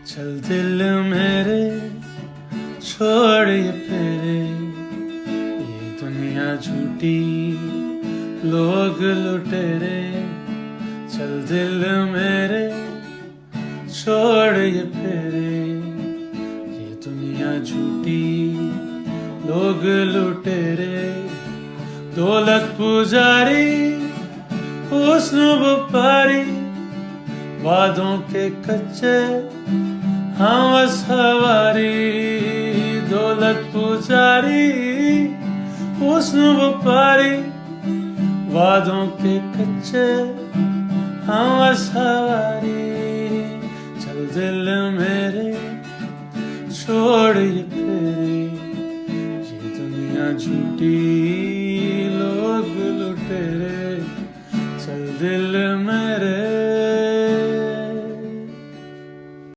चल दिल मेरे छोड़ ये फेरे, ये दुनिया झूठी लोग लुटेरे। चल दिल मेरे छोड़ ये फेरे, ये दुनिया झूठी लोग लुटेरे। दौलत पुजारी हुस्न व्यापारी, वादों के कच्चे हम सवारी। दौलत पुजारी हुस्न व्यापारी, वादों के कच्चे हम सवारी। चल दिल मेरे छोड़ ये फेरे, ये दुनिया झूठी लोग लुटेरे। चल दिल